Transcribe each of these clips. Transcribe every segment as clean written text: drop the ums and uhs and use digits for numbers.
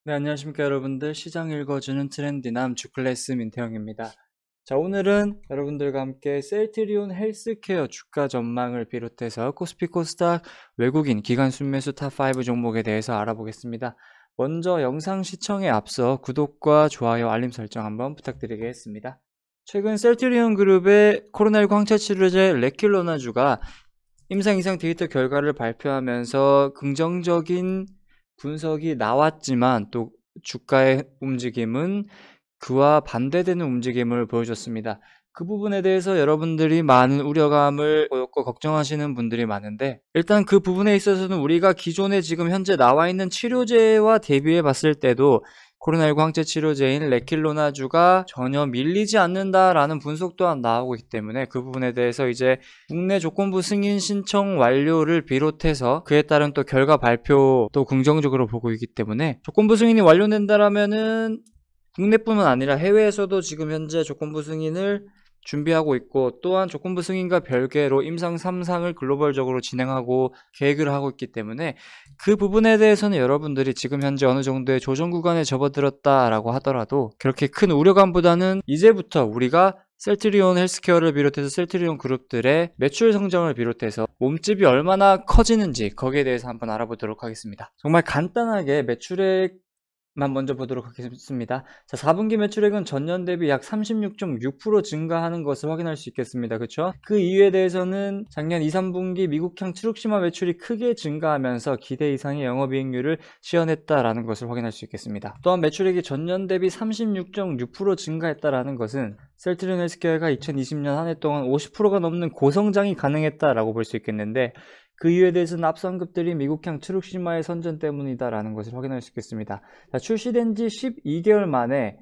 네, 안녕하십니까 여러분들. 시장 읽어주는 트렌디남 주클래스 민태형입니다. 자, 오늘은 여러분들과 함께 셀트리온 헬스케어 주가 전망을 비롯해서 코스피 코스닥 외국인 기관 순매수 탑5 종목에 대해서 알아보겠습니다. 먼저 영상 시청에 앞서 구독과 좋아요, 알림 설정 한번 부탁드리겠습니다. 최근 셀트리온 그룹의 코로나19 항체 치료제 레킬로나주가 임상 이상 데이터 결과를 발표하면서 긍정적인 분석이 나왔지만 또 주가의 움직임은 그와 반대되는 움직임을 보여줬습니다. 그 부분에 대해서 여러분들이 많은 우려감을 보였고 걱정하시는 분들이 많은데, 일단 그 부분에 있어서는 우리가 기존에 지금 현재 나와 있는 치료제와 대비해 봤을 때도 코로나19 항체 치료제인 레킬로나주가 전혀 밀리지 않는다라는 분석 또한 나오고 있기 때문에 그 부분에 대해서 이제 국내 조건부 승인 신청 완료를 비롯해서 그에 따른 또 결과 발표도 긍정적으로 보고 있기 때문에 조건부 승인이 완료된다라면은 국내뿐만 아니라 해외에서도 지금 현재 조건부 승인을 준비하고 있고, 또한 조건부 승인과 별개로 임상 3상을 글로벌적으로 진행하고 계획을 하고 있기 때문에 그 부분에 대해서는 여러분들이 지금 현재 어느 정도의 조정 구간에 접어들었다라고 하더라도 그렇게 큰 우려감보다는 이제부터 우리가 셀트리온 헬스케어를 비롯해서 셀트리온 그룹들의 매출 성장을 비롯해서 몸집이 얼마나 커지는지 거기에 대해서 한번 알아보도록 하겠습니다. 정말 간단하게 매출액 먼저 보도록 하겠습니다. 자, 4분기 매출액은 전년 대비 약 36.6% 증가하는 것을 확인할 수 있겠습니다. 그쵸? 그 이유에 대해서는 작년 2, 3분기 미국향 트룩시마 매출이 크게 증가하면서 기대 이상의 영업이익률을 시현했다라는 것을 확인할 수 있겠습니다. 또한 매출액이 전년 대비 36.6% 증가했다라는 것은 셀트리온 헬스케어가 2020년 한 해 동안 50%가 넘는 고성장이 가능했다라고 볼 수 있겠는데, 그 이유에 대해서는 앞서 언급드린 미국향 트룩시마의 선전 때문이다라는 것을 확인할 수 있겠습니다. 자, 출시된 지 12개월 만에,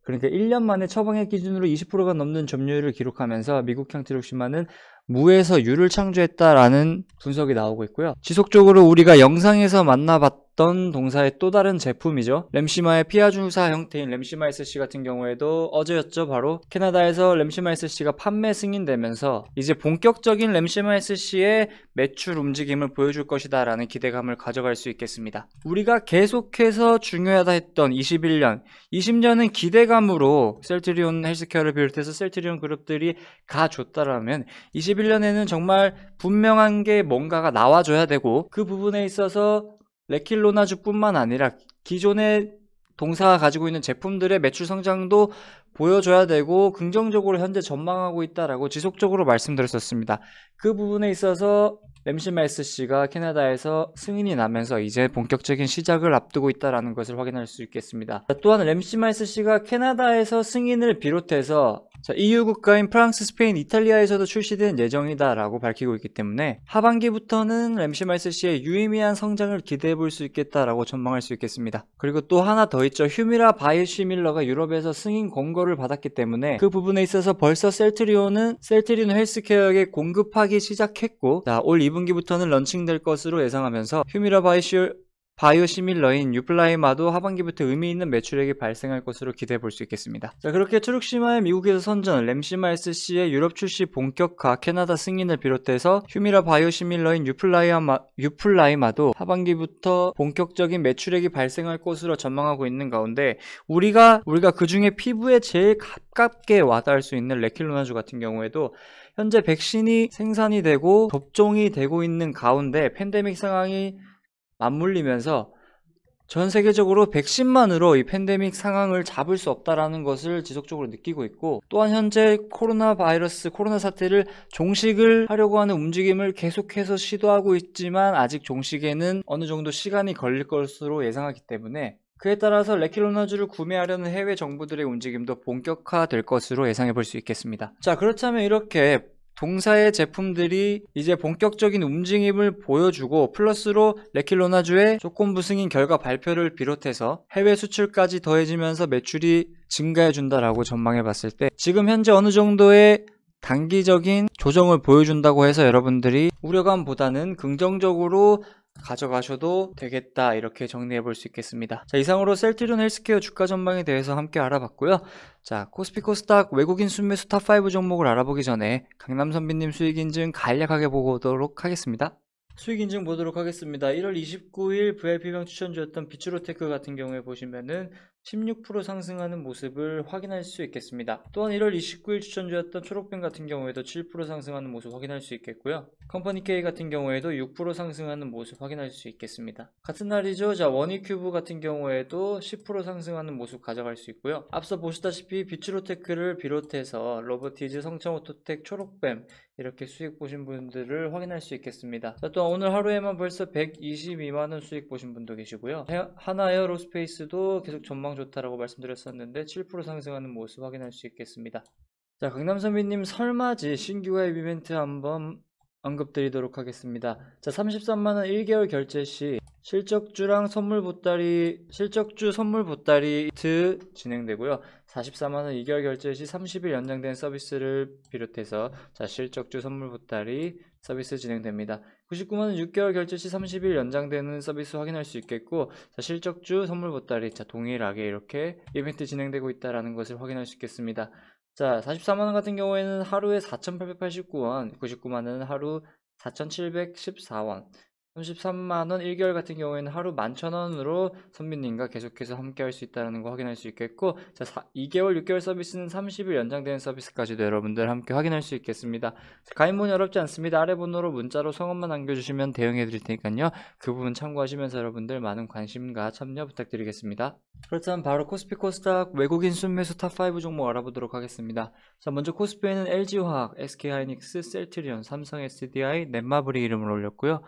그러니까 1년 만에 처방액 기준으로 20%가 넘는 점유율을 기록하면서 미국향 트룩시마는 무에서 유를 창조했다라는 분석이 나오고 있고요. 지속적으로 우리가 영상에서 만나봤던 동사의 또 다른 제품이죠. 램시마의 피아주사 형태인 램시마 SC 같은 경우에도 어제였죠. 바로 캐나다에서 램시마 SC가 판매 승인되면서 이제 본격적인 램시마 SC의 매출 움직임을 보여줄 것이다 라는 기대감을 가져갈 수 있겠습니다. 우리가 계속해서 중요하다 했던 21년, 20년은 기대감으로 셀트리온 헬스케어를 비롯해서 셀트리온 그룹들이 가줬다라면 21년에는 정말 분명한 게 뭔가가 나와줘야 되고, 그 부분에 있어서 레킬로나주뿐만 아니라 기존의 동사가 가지고 있는 제품들의 매출 성장도 보여줘야 되고 긍정적으로 현재 전망하고 있다라고 지속적으로 말씀드렸었습니다. 그 부분에 있어서 램시마 SC가 캐나다에서 승인이 나면서 이제 본격적인 시작을 앞두고 있다는 것을 확인할 수 있겠습니다. 또한 램시마 SC가 캐나다에서 승인을 비롯해서 EU 국가인 프랑스, 스페인, 이탈리아에서도 출시된 예정이다라고 밝히고 있기 때문에 하반기부터는 램시마 SC의 유의미한 성장을 기대해 볼 수 있겠다라고 전망할 수 있겠습니다. 그리고 또 하나 더 있죠. 휴미라 바이오시밀러가 유럽에서 승인 권고를 받았기 때문에 그 부분에 있어서 벌써 셀트리온 헬스케어에 공급하기 시작했고, 올 2분기부터는 런칭될 것으로 예상하면서 휴미라 바이오시밀러인 유플라이마도 하반기부터 의미 있는 매출액이 발생할 것으로 기대해 볼 수 있겠습니다. 자, 그렇게 트룩시마의 미국에서 선전, 램시마 SC의 유럽 출시 본격화, 캐나다 승인을 비롯해서 휴미라 바이오시밀러인 유플라이마도 하반기부터 본격적인 매출액이 발생할 것으로 전망하고 있는 가운데, 우리가 그 중에 피부에 제일 가깝게 와닿을 수 있는 레킬로나주 같은 경우에도 현재 백신이 생산이 되고 접종이 되고 있는 가운데 팬데믹 상황이 맞물리면서 전 세계적으로 백신만으로 이 팬데믹 상황을 잡을 수 없다라는 것을 지속적으로 느끼고 있고, 또한 현재 코로나 사태를 종식을 하려고 하는 움직임을 계속해서 시도하고 있지만 아직 종식에는 어느 정도 시간이 걸릴 것으로 예상하기 때문에 그에 따라서 레킬로나주를 구매하려는 해외 정부들의 움직임도 본격화될 것으로 예상해 볼 수 있겠습니다. 자, 그렇다면 이렇게 동사의 제품들이 이제 본격적인 움직임을 보여주고, 플러스로 레킬로나주의 조건부 승인 결과 발표를 비롯해서 해외 수출까지 더해지면서 매출이 증가해준다라고 전망해 봤을 때 지금 현재 어느 정도의 단기적인 조정을 보여준다고 해서 여러분들이 우려감보다는 긍정적으로 가져가셔도 되겠다, 이렇게 정리해 볼 수 있겠습니다. 자, 이상으로 셀트리온 헬스케어 주가 전망에 대해서 함께 알아봤고요. 자, 코스피 코스닥 외국인 순매수 탑5 종목을 알아보기 전에 강남선비님 수익 인증 간략하게 보고 오도록 하겠습니다. 수익 인증 보도록 하겠습니다. 1월 29일 VIP명 추천주였던 비츠로테크 같은 경우에 보시면은 16% 상승하는 모습을 확인할 수 있겠습니다. 또한 1월 29일 추천주였던 초록뱀 같은 경우에도 7% 상승하는 모습 확인할 수 있겠고요. 컴퍼니 K 같은 경우에도 6% 상승하는 모습 확인할 수 있겠습니다. 같은 날이죠. 자, 원익큐브 같은 경우에도 10% 상승하는 모습 가져갈 수 있고요. 앞서 보시다시피 비츠로테크를 비롯해서 로보티즈, 성창오토텍, 초록뱀 이렇게 수익 보신 분들을 확인할 수 있겠습니다. 자, 또한 오늘 하루에만 벌써 122만원 수익 보신 분도 계시고요. 하나 에어로스페이스도 계속 전망 좋다라고 말씀드렸었는데 7% 상승하는 모습 확인할 수 있겠습니다. 자, 강남선비님 설맞이 신규 가입 이벤트 한번 언급드리도록 하겠습니다. 자, 33만원 1개월 결제 시 실적주랑 실적주 선물 보따리 이벤트 진행되고요. 44만원 2개월 결제 시 30일 연장된 서비스를 비롯해서 자, 실적주 선물 보따리 서비스 진행됩니다. 99만원 6개월 결제 시 30일 연장되는 서비스 확인할 수 있겠고, 자, 실적주 선물 보따리 자, 동일하게 이렇게 이벤트 진행되고 있다는 것을 확인할 수 있겠습니다. 자, 44만원 같은 경우에는 하루에 4,889원, 99만원은 하루 4,714원, 33만원 1개월 같은 경우에는 하루 11,000원으로 선비님과 계속해서 함께 할 수 있다는 거 확인할 수 있겠고, 자, 2개월, 6개월 서비스는 30일 연장되는 서비스까지도 여러분들 함께 확인할 수 있겠습니다. 가입문이 어렵지 않습니다. 아래 번호로 문자로 성함만 남겨주시면 대응해 드릴 테니까요. 그 부분 참고하시면서 여러분들 많은 관심과 참여 부탁드리겠습니다. 그렇다면 바로 코스피 코스닥 외국인 순매수 탑5 종목 알아보도록 하겠습니다. 자, 먼저 코스피에는 LG화학, SK하이닉스, 셀트리온, 삼성 SDI, 넷마블이 이름을 올렸고요.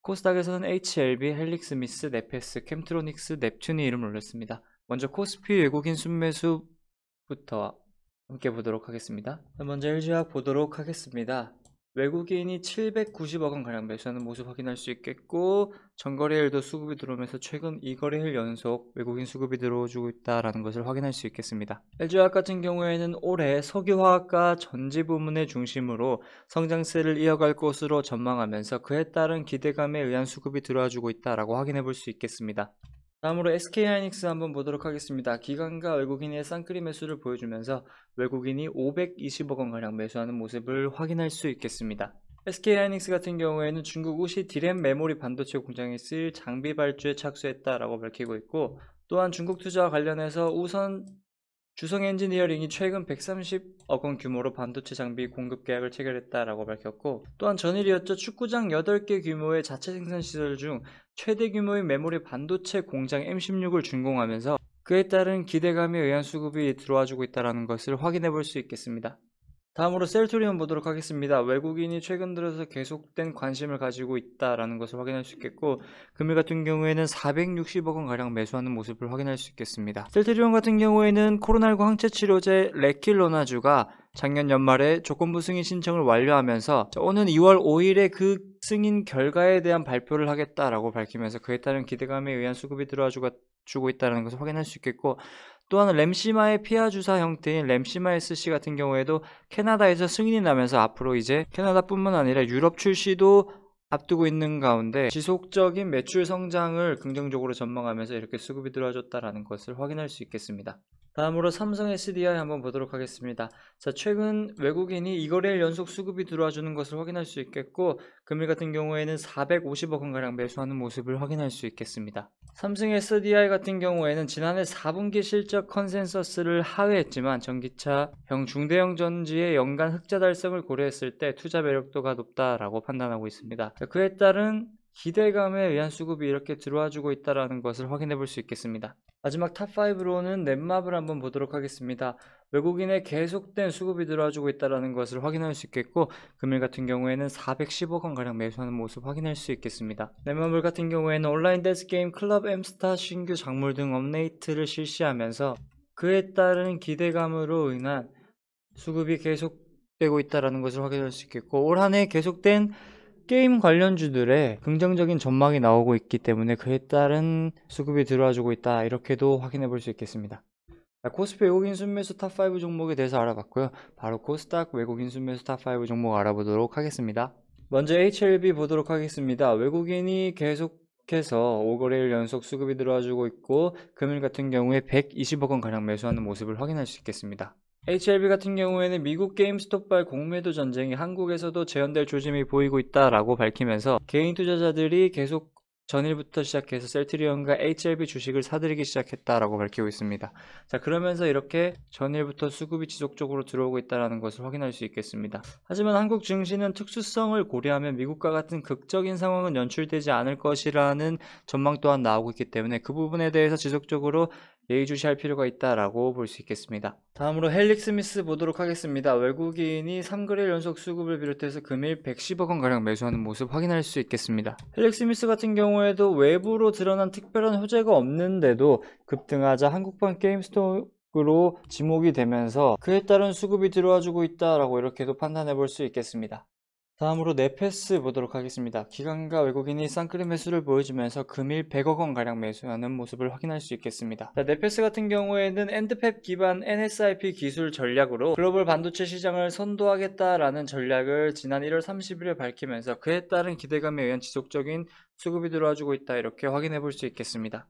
코스닥에서는 HLB, 헬릭스미스, 네페스, 캠트로닉스, 넵튠이 이름을 올렸습니다. 먼저 코스피 외국인 순매수부터 함께 보도록 하겠습니다. 먼저 LG화학 보도록 하겠습니다. 외국인이 790억원 가량 매수하는 모습 확인할 수 있겠고, 전거래일도 수급이 들어오면서 최근 2거래일 연속 외국인 수급이 들어오고 있다는 것을 확인할 수 있겠습니다. LG화학 같은 경우에는 올해 석유화학과 전지 부문의 중심으로 성장세를 이어갈 것으로 전망하면서 그에 따른 기대감에 의한 수급이 들어와주고 있다고 확인해 볼 수 있겠습니다. 다음으로 SK하이닉스 한번 보도록 하겠습니다. 기관과 외국인의 쌍끌이 매수를 보여주면서 외국인이 520억원가량 매수하는 모습을 확인할 수 있겠습니다. SK하이닉스 같은 경우에는 중국 우시 디램 메모리 반도체 공장에 쓰일 장비 발주에 착수했다라고 밝히고 있고, 또한 중국 투자와 관련해서 우선 주성 엔지니어링이 최근 130억원 규모로 반도체 장비 공급 계약을 체결했다라고 밝혔고, 또한 전일이었죠. 축구장 8개 규모의 자체 생산 시설 중 최대 규모의 메모리 반도체 공장 M16을 준공하면서 그에 따른 기대감에 의한 수급이 들어와주고 있다는 것을 확인해 볼 수 있겠습니다. 다음으로 셀트리온 보도록 하겠습니다. 외국인이 최근 들어서 계속된 관심을 가지고 있다는 것을 확인할 수 있겠고, 금일 같은 경우에는 460억원가량 매수하는 모습을 확인할 수 있겠습니다. 셀트리온 같은 경우에는 코로나19 항체 치료제 레킬로나주가 작년 연말에 조건부 승인 신청을 완료하면서 오는 2월 5일에 그 승인 결과에 대한 발표를 하겠다라고 밝히면서 그에 따른 기대감에 의한 수급이 들어와주고 있다는 것을 확인할 수 있겠고, 또한 램시마의 피하 주사 형태인 램시마 SC 같은 경우에도 캐나다에서 승인이 나면서 앞으로 이제 캐나다뿐만 아니라 유럽 출시도 앞두고 있는 가운데 지속적인 매출 성장을 긍정적으로 전망하면서 이렇게 수급이 들어와줬다는 것을 확인할 수 있겠습니다. 다음으로 삼성 SDI 한번 보도록 하겠습니다. 자, 최근 외국인이 2거래일 연속 수급이 들어와주는 것을 확인할 수 있겠고, 금일 같은 경우에는 450억원가량 매수하는 모습을 확인할 수 있겠습니다. 삼성 SDI 같은 경우에는 지난해 4분기 실적 컨센서스를 하회했지만 전기차형 중대형 전지의 연간 흑자 달성을 고려했을 때 투자 매력도가 높다라고 판단하고 있습니다. 그에 따른 기대감에 의한 수급이 이렇게 들어와주고 있다는 것을 확인해 볼 수 있겠습니다. 마지막 탑5로는 넷마블 한번 보도록 하겠습니다. 외국인의 계속된 수급이 들어와주고 있다는 것을 확인할 수 있겠고, 금일 같은 경우에는 410억원가량 매수하는 모습 확인할 수 있겠습니다. 넷마블 같은 경우에는 온라인 댄스게임 클럽 엠스타 신규 작물 등 업데이트를 실시하면서 그에 따른 기대감으로 인한 수급이 계속되고 있다는 것을 확인할 수 있겠고, 올 한 해 계속된 게임 관련주들의 긍정적인 전망이 나오고 있기 때문에 그에 따른 수급이 들어와주고 있다, 이렇게도 확인해 볼 수 있겠습니다. 코스피 외국인 순매수 탑5 종목에 대해서 알아봤고요. 바로 코스닥 외국인 순매수 탑5 종목 알아보도록 하겠습니다. 먼저 HLB 보도록 하겠습니다. 외국인이 계속해서 5거래일 연속 수급이 들어와주고 있고, 금일 같은 경우에 120억원가량 매수하는 모습을 확인할 수 있겠습니다. HLB 같은 경우에는 미국 게임스톱발 공매도 전쟁이 한국에서도 재현될 조짐이 보이고 있다라고 밝히면서 개인 투자자들이 계속 전일부터 시작해서 셀트리온과 HLB 주식을 사들이기 시작했다라고 밝히고 있습니다. 자, 그러면서 이렇게 전일부터 수급이 지속적으로 들어오고 있다는 것을 확인할 수 있겠습니다. 하지만 한국 증시는 특수성을 고려하면 미국과 같은 극적인 상황은 연출되지 않을 것이라는 전망 또한 나오고 있기 때문에 그 부분에 대해서 지속적으로 예의주시할 필요가 있다라고 볼 수 있겠습니다. 다음으로 헬릭 스미스 보도록 하겠습니다. 외국인이 3거래일 연속 수급을 비롯해서 금일 110억 원가량 매수하는 모습 확인할 수 있겠습니다. 헬릭 스미스 같은 경우에도 외부로 드러난 특별한 호재가 없는데도 급등하자 한국판 게임스톡으로 지목이 되면서 그에 따른 수급이 들어와주고 있다라고 이렇게도 판단해 볼 수 있겠습니다. 다음으로 네페스 보도록 하겠습니다. 기관과 외국인이 쌍끌이 매수를 보여주면서 금일 100억 원가량 매수하는 모습을 확인할 수 있겠습니다. 자, 네페스 같은 경우에는 엔드팹 기반 NSIP 기술 전략으로 글로벌 반도체 시장을 선도하겠다라는 전략을 지난 1월 30일에 밝히면서 그에 따른 기대감에 의한 지속적인 수급이 들어와주고 있다 이렇게 확인해 볼 수 있겠습니다.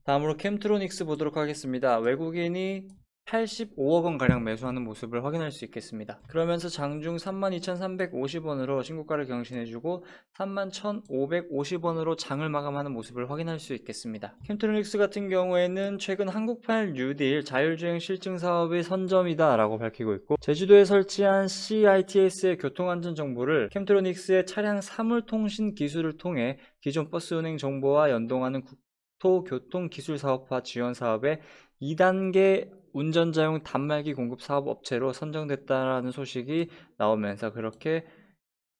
다음으로 캠트로닉스 보도록 하겠습니다. 외국인이 85억 원가량 매수하는 모습을 확인할 수 있겠습니다. 그러면서 장중 32,350원으로 신고가를 경신해주고 31,550원으로 장을 마감하는 모습을 확인할 수 있겠습니다. 캠트로닉스 같은 경우에는 최근 한국판 뉴딜 자율주행 실증 사업의 선점이다 라고 밝히고 있고 제주도에 설치한 CITS의 교통안전 정보를 캠트로닉스의 차량 사물통신 기술을 통해 기존 버스 운행 정보와 연동하는 국토교통기술사업화 지원 사업의 2단계 운전자용 단말기 공급 사업 업체로 선정됐다라는 소식이 나오면서 그렇게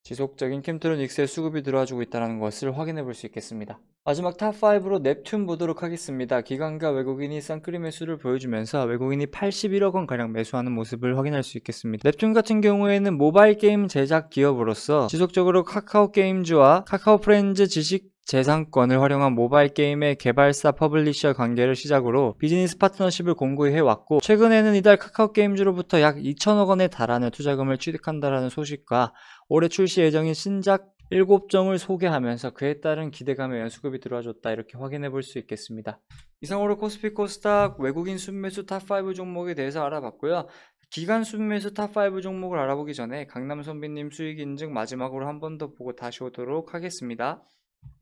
지속적인 캠트로닉스의 수급이 들어와주고 있다는 것을 확인해 볼 수 있겠습니다. 마지막 탑5로 넵튠 보도록 하겠습니다. 기관과 외국인이 쌍끌이 매수를 보여주면서 외국인이 81억 원가량 매수하는 모습을 확인할 수 있겠습니다. 넵튠 같은 경우에는 모바일 게임 제작 기업으로서 지속적으로 카카오 게임즈와 카카오 프렌즈 지식 재산권을 활용한 모바일 게임의 개발사 퍼블리셔 관계를 시작으로 비즈니스 파트너십을 공고히 해왔고 최근에는 이달 카카오 게임즈로부터 약 2천억 원에 달하는 투자금을 취득한다라는 소식과 올해 출시 예정인 신작 7종을 소개하면서 그에 따른 기대감에 의한 수급이 들어와줬다 이렇게 확인해 볼 수 있겠습니다. 이상으로 코스피 코스닥 외국인 순매수 탑5 종목에 대해서 알아봤고요. 기관 순매수 탑5 종목을 알아보기 전에 강남선비님 수익 인증 마지막으로 한 번 더 보고 다시 오도록 하겠습니다.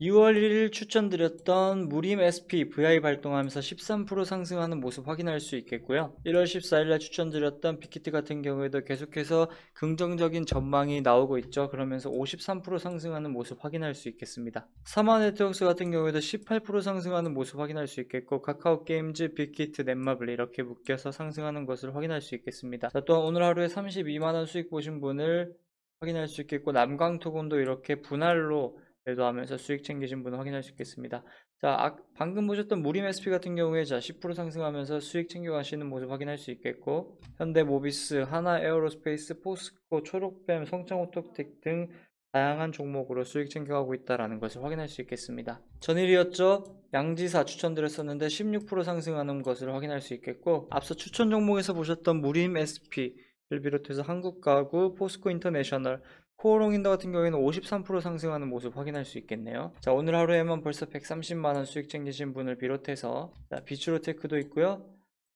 2월 1일 추천드렸던 무림 SP VI 발동하면서 13% 상승하는 모습 확인할 수 있겠고요. 1월 14일날 추천드렸던 빅히트 같은 경우에도 계속해서 긍정적인 전망이 나오고 있죠. 그러면서 53% 상승하는 모습 확인할 수 있겠습니다. 사마네트웍스 같은 경우에도 18% 상승하는 모습 확인할 수 있겠고 카카오 게임즈, 빅히트, 넷마블 이렇게 묶여서 상승하는 것을 확인할 수 있겠습니다. 자, 또한 오늘 하루에 32만원 수익 보신 분을 확인할 수 있겠고 남광토금도 이렇게 분할로 매도하면서 수익 챙기신 분은 확인할 수 있겠습니다. 자, 방금 보셨던 무림 SP 같은 경우에 10% 상승하면서 수익 챙겨가시는 모습 확인할 수 있겠고 현대모비스, 하나에어로스페이스, 포스코, 초록뱀, 성창오토텍 등 다양한 종목으로 수익 챙겨가고 있다는 것을 확인할 수 있겠습니다. 전일이었죠? 양지사 추천드렸었는데 16% 상승하는 것을 확인할 수 있겠고 앞서 추천 종목에서 보셨던 무림 SP를 비롯해서 한국가구, 포스코 인터내셔널, 코오롱인더 같은 경우에는 53% 상승하는 모습 확인할 수 있겠네요. 자, 오늘 하루에만 벌써 130만원 수익 챙기신 분을 비롯해서 비추로테크도 있고요.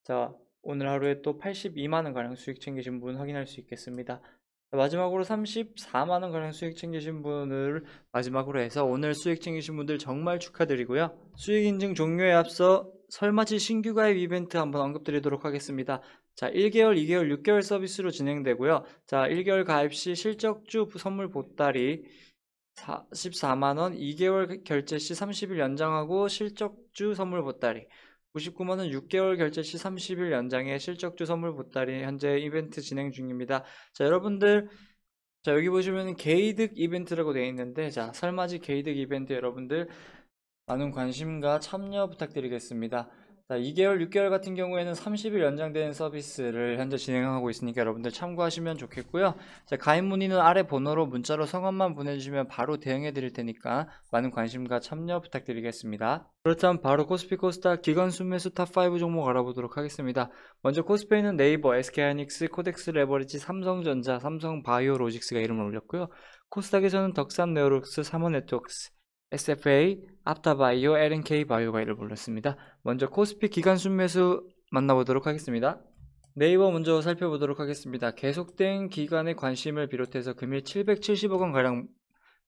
자, 오늘 하루에 또 82만원가량 수익 챙기신 분 확인할 수 있겠습니다. 자, 마지막으로 34만원가량 수익 챙기신 분을 마지막으로 해서 오늘 수익 챙기신 분들 정말 축하드리고요. 수익 인증 종료에 앞서 설맞이 신규 가입 이벤트 한번 언급드리도록 하겠습니다. 자, 1개월, 2개월, 6개월 서비스로 진행되고요. 자, 1개월 가입 시 실적주 선물 보따리 14만원, 2개월 결제 시 30일 연장하고 실적주 선물 보따리 99만원, 6개월 결제 시 30일 연장에 실적주 선물 보따리 현재 이벤트 진행 중입니다. 자, 여러분들 자, 여기 보시면 개이득 이벤트라고 되어 있는데 자, 설맞이 개이득 이벤트 여러분들 많은 관심과 참여 부탁드리겠습니다. 자, 2개월, 6개월 같은 경우에는 30일 연장되는 서비스를 현재 진행하고 있으니까 여러분들 참고하시면 좋겠고요. 자, 가입 문의는 아래 번호로 문자로 성함만 보내주시면 바로 대응해 드릴 테니까 많은 관심과 참여 부탁드리겠습니다. 그렇다면 바로 코스피 코스닥 기관 순매수 탑5 종목 알아보도록 하겠습니다. 먼저 코스피는 네이버, SK하이닉스, 코덱스 레버리지, 삼성전자, 삼성바이오로직스가 이름을 올렸고요. 코스닥에서는 덕산 네오록스, 삼원네트워크스, SFA, 앞타바이오, LNK 바이오가 이를 불렀습니다. 먼저 코스피 기간 순매수 만나보도록 하겠습니다. 네이버 먼저 살펴보도록 하겠습니다. 계속된 기간의 관심을 비롯해서 금일 770억 원가량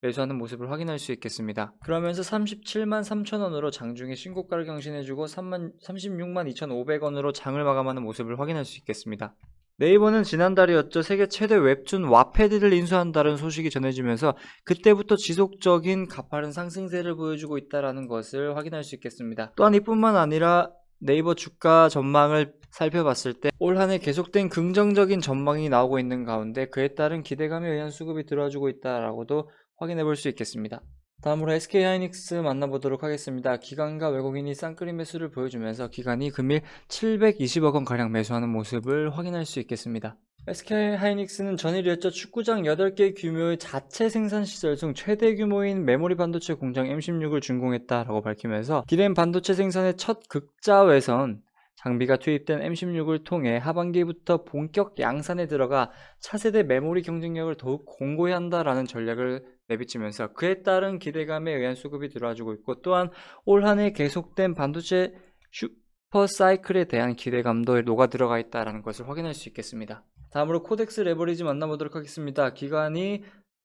매수하는 모습을 확인할 수 있겠습니다. 그러면서 37만 3천 원으로 장중에 신고가를 경신해주고 36만 2,500원으로 장을 마감하는 모습을 확인할 수 있겠습니다. 네이버는 지난달이었죠. 세계 최대 웹툰 와패드를 인수한다는 소식이 전해지면서 그때부터 지속적인 가파른 상승세를 보여주고 있다는 것을 확인할 수 있겠습니다. 또한 이뿐만 아니라 네이버 주가 전망을 살펴봤을 때 올 한 해 계속된 긍정적인 전망이 나오고 있는 가운데 그에 따른 기대감에 의한 수급이 들어와주고 있다라고도 확인해 볼 수 있겠습니다. 다음으로 SK하이닉스 만나보도록 하겠습니다. 기관과 외국인이 쌍끌이 매수를 보여주면서 기관이 금일 720억 원가량 매수하는 모습을 확인할 수 있겠습니다. SK하이닉스는 전일이었죠. 축구장 8개 규모의 자체 생산 시설 중 최대 규모인 메모리 반도체 공장 M16을 준공했다라고 밝히면서 D램 반도체 생산의 첫 극자외선 장비가 투입된 M16을 통해 하반기부터 본격 양산에 들어가 차세대 메모리 경쟁력을 더욱 공고히 한다라는 전략을 내비치면서 그에 따른 기대감에 의한 수급이 들어와주고 있고, 또한 올 한 해 계속된 반도체 슈퍼 사이클에 대한 기대감도 녹아 들어가 있다는 것을 확인할 수 있겠습니다. 다음으로 코덱스 레버리지 만나보도록 하겠습니다. 기관이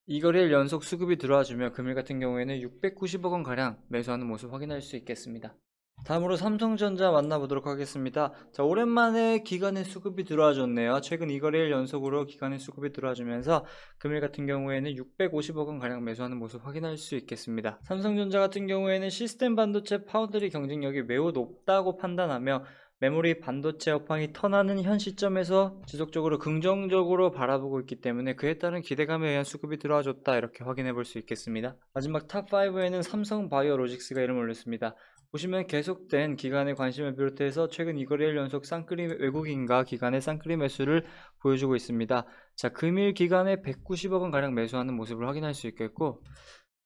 2거래일 연속 수급이 들어와주며 금일 같은 경우에는 690억 원가량 매수하는 모습 확인할 수 있겠습니다. 다음으로 삼성전자 만나보도록 하겠습니다. 자, 오랜만에 기관의 수급이 들어와줬네요. 최근 2거래일 연속으로 기관의 수급이 들어와주면서 금일 같은 경우에는 650억 원가량 매수하는 모습 확인할 수 있겠습니다. 삼성전자 같은 경우에는 시스템 반도체 파운드리 경쟁력이 매우 높다고 판단하며 메모리 반도체 업황이 턴하는 현 시점에서 지속적으로 긍정적으로 바라보고 있기 때문에 그에 따른 기대감에 의한 수급이 들어와줬다, 이렇게 확인해 볼 수 있겠습니다. 마지막 탑5에는 삼성바이오로직스가 이름을 올렸습니다. 보시면 계속된 기관의 관심을 비롯해서 최근 2거래일 연속 쌍끌이 외국인과 기관의 쌍끌이 매수를 보여주고 있습니다. 자, 금일 기관에 190억 원가량 매수하는 모습을 확인할 수 있겠고,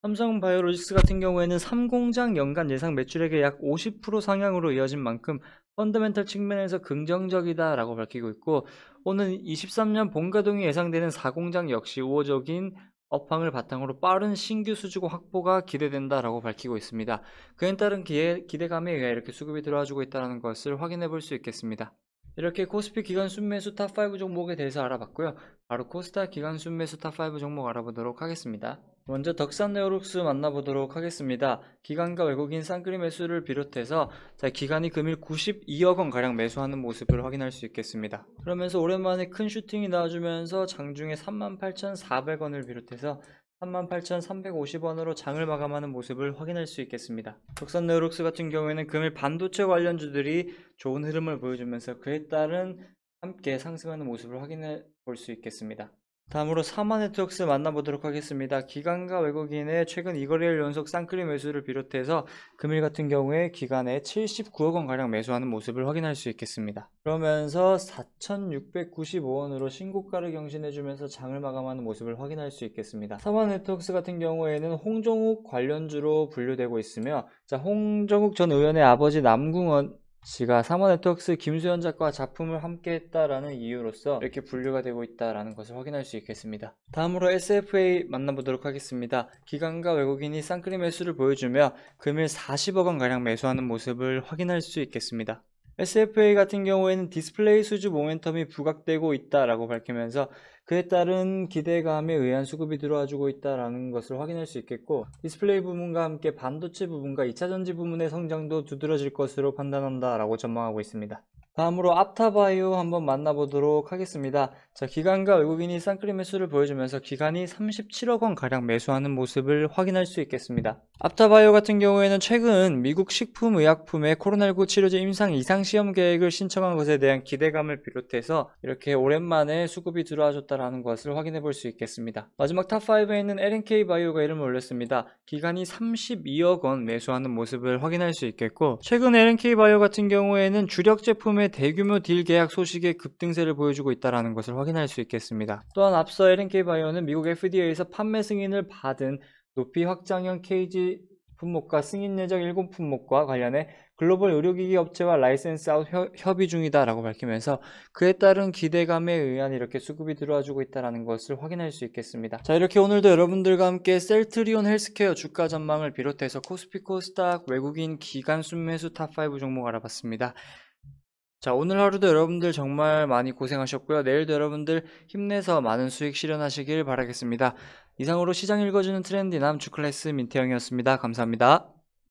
삼성바이오로직스 같은 경우에는 3공장 연간 예상 매출액의 약 50% 상향으로 이어진 만큼 펀더멘털 측면에서 긍정적이다 라고 밝히고 있고, 오는 23년 본가동이 예상되는 4공장 역시 우호적인 업황을 바탕으로 빠른 신규 수주고 확보가 기대된다 라고 밝히고 있습니다. 그에 따른 기대감에 의해 이렇게 수급이 들어와주고 있다는 것을 확인해 볼 수 있겠습니다. 이렇게 코스피 기관 순매수 탑5 종목에 대해서 알아봤고요. 바로 코스닥 기관 순매수 탑5 종목 알아보도록 하겠습니다. 먼저 덕산네오룩스 만나보도록 하겠습니다. 기관과 외국인 쌍끌이 매수를 비롯해서 기관이 금일 92억 원가량 매수하는 모습을 확인할 수 있겠습니다. 그러면서 오랜만에 큰 슈팅이 나와주면서 장중에 38,400원을 비롯해서 38,350원으로 장을 마감하는 모습을 확인할 수 있겠습니다. 덕산네오룩스 같은 경우에는 금일 반도체 관련주들이 좋은 흐름을 보여주면서 그에 따른 함께 상승하는 모습을 확인해 볼 수 있겠습니다. 다음으로 사마네트웍스 만나보도록 하겠습니다. 기관과 외국인의 최근 2거래일 연속 쌍끌이 매수를 비롯해서 금일 같은 경우에 기관에 79억 원가량 매수하는 모습을 확인할 수 있겠습니다. 그러면서 4,695원으로 신고가를 경신해주면서 장을 마감하는 모습을 확인할 수 있겠습니다. 사마네트웍스 같은 경우에는 홍정욱 관련주로 분류되고 있으며, 홍정욱 전 의원의 아버지 남궁원 씨가 사마네트웍스 김수현 작가와 작품을 함께 했다라는 이유로서 이렇게 분류가 되고 있다라는 것을 확인할 수 있겠습니다. 다음으로 SFA 만나보도록 하겠습니다. 기관과 외국인이 쌍끌이 매수를 보여주며 금일 40억 원가량 매수하는 모습을 확인할 수 있겠습니다. SFA 같은 경우에는 디스플레이 수주 모멘텀이 부각되고 있다라고 밝히면서 그에 따른 기대감에 의한 수급이 들어와주고 있다라는 것을 확인할 수 있겠고, 디스플레이 부분과 함께 반도체 부분과 2차전지 부문의 성장도 두드러질 것으로 판단한다라고 전망하고 있습니다. 다음으로 앞타바이오 한번 만나보도록 하겠습니다. 자, 기관과 외국인이 쌍끌이 매수를 보여주면서 기관이 37억 원가량 매수하는 모습을 확인할 수 있겠습니다. 앞타바이오 같은 경우에는 최근 미국 식품의약품의 코로나19 치료제 임상 이상 시험 계획을 신청한 것에 대한 기대감을 비롯해서 이렇게 오랜만에 수급이 들어와줬다라는 것을 확인해 볼 수 있겠습니다. 마지막 탑5에는 LNK바이오가 이름을 올렸습니다. 기관이 32억 원 매수하는 모습을 확인할 수 있겠고, 최근 LNK바이오 같은 경우에는 주력 제품의 대규모 딜 계약 소식에 급등세를 보여주고 있다는 것을 확인할 수 있겠습니다. 또한 앞서 LNK바이오는 미국 FDA에서 판매 승인을 받은 높이 확장형 케이지 품목과 승인 예정 7품목과 관련해 글로벌 의료기기 업체와 라이센스 아웃 협의 중이다라고 밝히면서 그에 따른 기대감에 의한 이렇게 수급이 들어와주고 있다는 것을 확인할 수 있겠습니다. 자, 이렇게 오늘도 여러분들과 함께 셀트리온 헬스케어 주가 전망을 비롯해서 코스피 코스닥 외국인 기관 순매수 탑5 종목 알아봤습니다. 자, 오늘 하루도 여러분들 정말 많이 고생하셨고요. 내일도 여러분들 힘내서 많은 수익 실현하시길 바라겠습니다. 이상으로 시장 읽어주는 트렌디남 주클래스 민태형이었습니다. 감사합니다.